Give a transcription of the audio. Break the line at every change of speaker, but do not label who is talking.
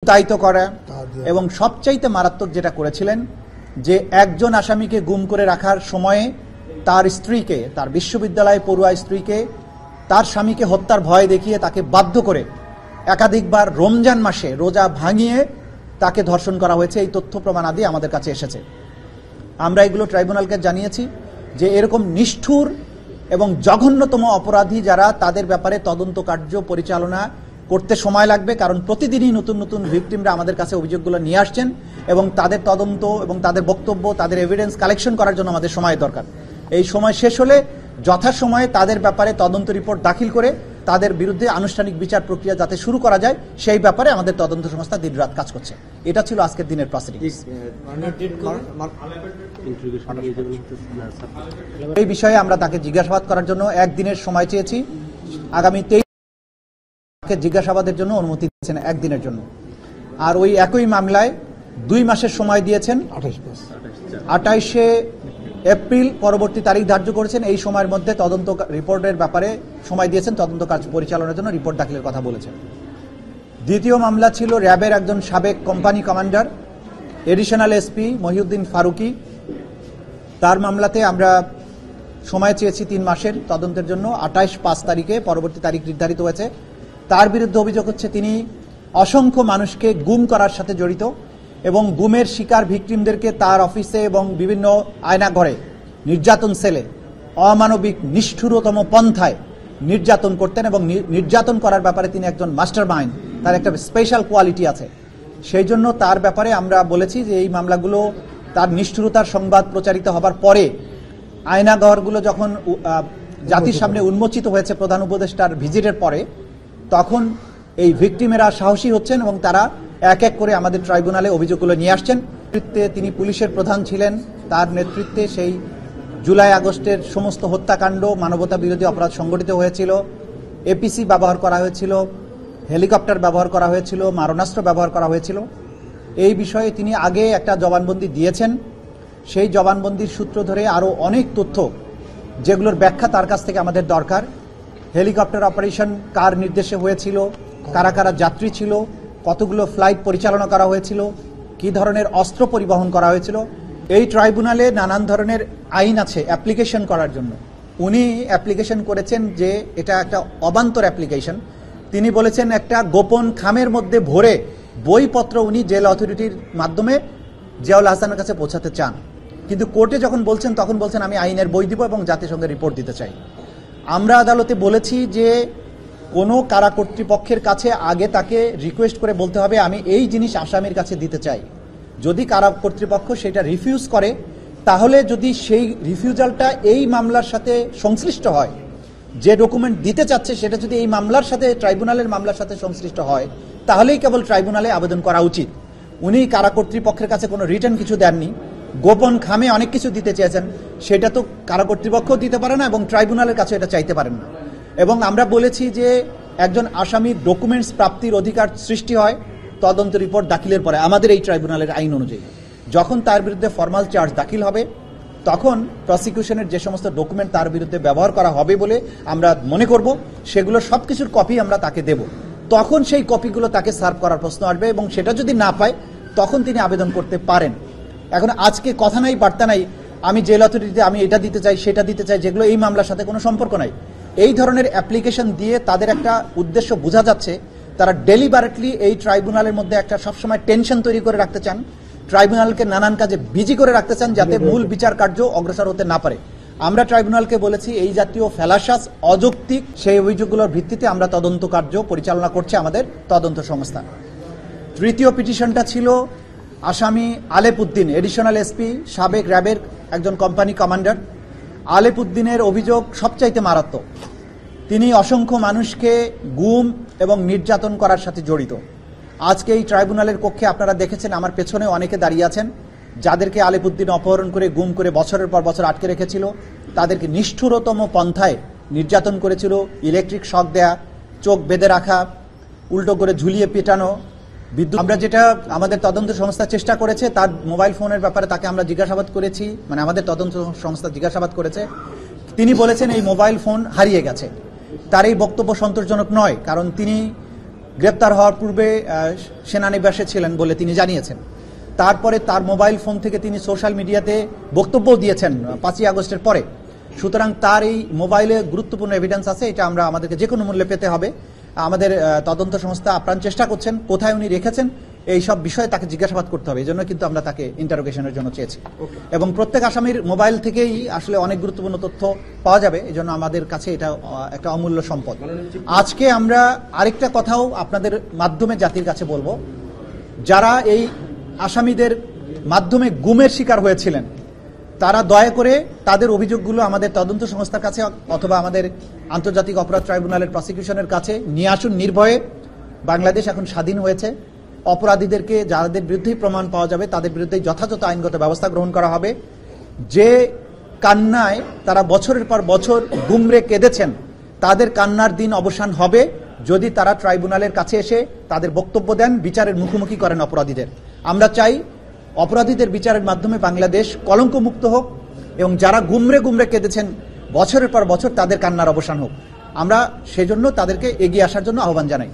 উত্তায়িত করা এবং সবচাইতে মারাত্মক যেটা করেছিলেন যে একজন আসামিকে গুম করে রাখার সময়ে তার স্ত্রীকে, তার বিশ্ববিদ্যালয়ে পড়ুয়া স্ত্রীকে তার স্বামীকে হত্যার ভয় দেখিয়ে তাকে বাধ্য করে একাধিকবার রমজান মাসে রোজা ভাঙিয়ে তাকে ধর্ষণ করা হয়েছে। এই তথ্য প্রমাণাদি আমাদের কাছে এসেছে। আমরা এগুলো ট্রাইব্যুনালকে জানিয়েছি যে এরকম নিষ্ঠুর এবং জঘন্যতম অপরাধী যারা, তাদের ব্যাপারে তদন্ত কার্য পরিচালনা করতে সময় লাগবে, কারণ প্রতিদিনই নতুন নতুন ভিকটিমরা আমাদের কাছে অভিযোগগুলো নিয়ে আসছেন এবং তাদের তদন্ত এবং তাদের বক্তব্য, তাদের এভিডেন্স কালেকশন করার জন্য আমাদের সময় দরকার। এই সময় শেষ হলে যথাসময়ে তাদের ব্যাপারে তদন্ত রিপোর্ট দাখিল করে তাদের বিরুদ্ধে আনুষ্ঠানিক বিচার প্রক্রিয়া যাতে শুরু করা যায় সেই ব্যাপারে আমাদের তদন্ত সংস্থা দিনরাত কাজ করছে। এটা ছিল আজকের দিনের প্রসিডিংস। এই বিষয়ে আমরা তাকে জিজ্ঞাসাবাদ করার জন্য একদিনের সময় চেয়েছি। আগামী 23 জিজ্ঞাসাবাদের জন্য অনুমতি দিয়েছেন একদিনের জন্য। আর ওই একই মামলায় 2 মাসের সময় দিয়েছেন, 28শে এপ্রিল পরবর্তী তারিখ ধার্য করেছেন। এই সময়ের মধ্যে তদন্ত রিপোর্টের ব্যাপারে সময় দিয়েছেন, তদন্ত কাজ পরিচালনার জন্য রিপোর্ট দাখিলের কথা বলেছেন। দ্বিতীয় মামলা ছিল র্যাবের একজন সাবেক company commander additional SP Mohiuddin Faruki. তার মামলাতে আমরা সময় চেয়েছি 3 মাসের তদন্তের জন্য। 28/5 তারিখে পরবর্তী তারিখ নির্ধারিত হয়েছে। তার বিরুদ্ধে অভিযোগ হচ্ছে তিনি অসংখ্য মানুষকে গুম করার সাথে জড়িত এবং গুমের শিকার ভিকটিমদেরকে তার অফিসে এবং বিভিন্ন আয়নাঘরে, নির্যাতন সেলে অমানবিক নিষ্ঠুরতম পন্থায় নির্যাতন করতেন এবং নির্যাতন করার ব্যাপারে তিনি একজন মাস্টার মাইন্ড, তার একটা স্পেশাল কোয়ালিটি আছে। সেই জন্য তার ব্যাপারে আমরা বলেছি যে এই মামলাগুলো তার নিষ্ঠুরতার সংবাদ প্রচারিত হবার পরে, আয়নাঘরগুলো যখন জাতির সামনে উন্মোচিত হয়েছে প্রধান উপদেষ্টার ভিজিটের পরে, তখন এই ভিকটিমেরা সাহসী হচ্ছেন এবং তারা এক এক করে আমাদের ট্রাইব্যুনালে অভিযোগগুলো নিয়ে আসছেন। নেতৃত্বে তিনি পুলিশের প্রধান ছিলেন, তার নেতৃত্বে সেই জুলাই আগস্টের সমস্ত হত্যাকাণ্ড, মানবতা বিরোধী অপরাধ সংগঠিত হয়েছিল। এপিসি ব্যবহার করা হয়েছিল, হেলিকপ্টার ব্যবহার করা হয়েছিল, মারণাস্ত্র ব্যবহার করা হয়েছিল। এই বিষয়ে তিনি আগে একটা জবানবন্দি দিয়েছেন। সেই জবানবন্দির সূত্র ধরে আরও অনেক তথ্য যেগুলোর ব্যাখ্যা তার কাছ থেকে আমাদের দরকার। হেলিকপ্টার অপারেশন কার নির্দেশে হয়েছিল, কারা কারা যাত্রী ছিল, কতগুলো ফ্লাইট পরিচালনা করা হয়েছিল, কি ধরনের অস্ত্র পরিবহন করা হয়েছিল। এই ট্রাইব্যুনালে নানান ধরনের আইন আছে অ্যাপ্লিকেশন করার জন্য। উনি অ্যাপ্লিকেশন করেছেন যে এটা একটা অবান্তর অ্যাপ্লিকেশন। তিনি বলেছেন একটা গোপন খামের মধ্যে ভরে বইপত্র উনি জেল অথরিটির মাধ্যমে জিয়াউল হাসানের কাছে পৌঁছাতে চান, কিন্তু কোর্টে যখন বলছেন তখন বলছেন আমি আইনের বই দিব এবং জাতিসংঘে রিপোর্ট দিতে চাই। আমরা আদালতে বলেছি যে কোনো কারা কর্তৃপক্ষের কাছে আগে তাকে রিকোয়েস্ট করে বলতে হবে আমি এই জিনিস আসামির কাছে দিতে চাই। যদি কারা কর্তৃপক্ষ সেটা রিফিউজ করে, তাহলে যদি সেই রিফিউজালটা এই মামলার সাথে সংশ্লিষ্ট হয়, যে ডকুমেন্ট দিতে চাচ্ছে সেটা যদি এই মামলার সাথে, ট্রাইব্যুনালের মামলার সাথে সংশ্লিষ্ট হয়, তাহলেই কেবল ট্রাইব্যুনালে আবেদন করা উচিত। উনি কারা কর্তৃপক্ষের কাছে কোনো রিটার্ন কিছু দেননি, গোপন খামে অনেক কিছু দিতে চেয়েছেন, সেটা তো কারা কর্তৃপক্ষ দিতে পারে না এবং ট্রাইব্যুনালের কাছে এটা চাইতে পারেন না। এবং আমরা বলেছি যে একজন আসামির ডকুমেন্টস প্রাপ্তির অধিকার সৃষ্টি হয় তদন্ত রিপোর্ট দাখিলের পরে। আমাদের এই ট্রাইব্যুনালের আইন অনুযায়ী যখন তার বিরুদ্ধে ফর্মাল চার্জ দাখিল হবে, তখন প্রসিকিউশনের যে সমস্ত ডকুমেন্ট তার বিরুদ্ধে ব্যবহার করা হবে বলে আমরা মনে করব, সেগুলো সব কিছুর কপি আমরা তাকে দেব। তখন সেই কপিগুলো তাকে সার্ভ করার প্রশ্ন আসবে এবং সেটা যদি না পায় তখন তিনি আবেদন করতে পারেন। এখন আজকে কথা নাই বার্তা নাই, আমি জেল অথরিটিতে আমি এটা দিতে চাই সেটা দিতে চাই, যেগুলো এই মামলার সাথে কোনো সম্পর্ক নাই। এই ধরনের অ্যাপ্লিকেশন দিয়ে তাদের একটা উদ্দেশ্য বোঝা যাচ্ছে, তারা ডেলিবারেটলি এই ট্রাইব্যুনালের মধ্যে একটা সবসময় টেনশন তৈরি করে রাখতে চান, ট্রাইব্যুনালকে নানান কাজে বিজি করে রাখতে চান যাতে মূল বিচার কার্য অগ্রসর হতে না পারে। আমরা ট্রাইব্যুনালকে বলেছি এই জাতীয় ফেলাসাস অযৌক্তিক, সেই অভিযোগগুলোর ভিত্তিতে আমরা তদন্ত কার্য পরিচালনা করছে আমাদের তদন্ত সংস্থা। তৃতীয় পিটিশনটা ছিল আসামি আলেপ উদ্দিন, এডিশনাল এসপি, সাবেক র্যাবের একজন কোম্পানি কমান্ডার। আলেপ উদ্দিনের অভিযোগ সবচাইতে মারাত্মক। তিনি অসংখ্য মানুষকে গুম এবং নির্যাতন করার সাথে জড়িত। আজকে এই ট্রাইব্যুনালের কক্ষে আপনারা দেখেছেন আমার পেছনে অনেকে দাঁড়িয়ে আছেন, যাদেরকে আলেপ উদ্দিন অপহরণ করে গুম করে বছরের পর বছর আটকে রেখেছিল, তাদেরকে নিষ্ঠুরতম পন্থায় নির্যাতন করেছিল, ইলেকট্রিক শক দেয়া, চোখ বেঁধে রাখা, উল্টো করে ঝুলিয়ে পেটানো, বিদ্যুৎ। আমরা যেটা আমাদের তদন্ত সংস্থা চেষ্টা করেছে, তার মোবাইল ফোনের ব্যাপারে তাকে আমরা জিজ্ঞাসাবাদ করেছি, মানে আমাদের তদন্ত সংস্থা জিজ্ঞাসাবাদ করেছে। তিনি বলেছেন এই মোবাইল ফোন হারিয়ে গেছে। তার এই বক্তব্য সন্তোষজনক নয়, কারণ তিনি গ্রেপ্তার হওয়ার পূর্বে সেনানিবাসে ছিলেন বলে তিনি জানিয়েছেন। তারপরে তার মোবাইল ফোন থেকে তিনি সোশ্যাল মিডিয়াতে বক্তব্য দিয়েছেন 5ই আগস্টের পরে। সুতরাং তার এই মোবাইলে গুরুত্বপূর্ণ এভিডেন্স আছে, এটা আমরা আমাদেরকে যে কোনো মূল্যে পেতে হবে। আমাদের তদন্ত সংস্থা আপ্রাণ চেষ্টা করছেন কোথায় উনি রেখেছেন এই সব বিষয়ে তাকে জিজ্ঞাসাবাদ করতে হবে। এই জন্য কিন্তু আমরা তাকে ইন্টারোগেশনের জন্য চেয়েছি এবং প্রত্যেক আসামির মোবাইল থেকেই আসলে অনেক গুরুত্বপূর্ণ তথ্য পাওয়া যাবে। এই জন্য আমাদের কাছে এটা একটা অমূল্য সম্পদ। আজকে আমরা আরেকটা কথাও আপনাদের মাধ্যমে জাতির কাছে বলবো, যারা এই আসামিদের মাধ্যমে গুমের শিকার হয়েছিলেন তারা দয়া করে তাদের অভিযোগগুলো আমাদের তদন্ত সংস্থার কাছে অথবা আমাদের আন্তর্জাতিক অপরাধ ট্রাইব্যুনালের প্রসিকিউশনের কাছে নিয়ে আসুন নির্ভয়ে। বাংলাদেশ এখন স্বাধীন হয়েছে। অপরাধীদেরকে যাদের বিরুদ্ধেই প্রমাণ পাওয়া যাবে তাদের বিরুদ্ধে যথাযথ আইনগত ব্যবস্থা গ্রহণ করা হবে। যে কান্নায় তারা বছরের পর বছর গুমরে কেঁদেছেন তাদের কান্নার দিন অবসান হবে যদি তারা ট্রাইব্যুনালের কাছে এসে তাদের বক্তব্য দেন, বিচারের মুখোমুখি করেন অপরাধীদের। আমরা চাই অপরাধীদের বিচারের মাধ্যমে বাংলাদেশ কলঙ্কমুক্ত হোক এবং যারা গুমরে কেঁদেছেন বছরের পর বছর তাদের কান্নার অবসান হোক। আমরা সেজন্য তাদেরকে এগিয়ে আসার জন্য আহ্বান জানাই।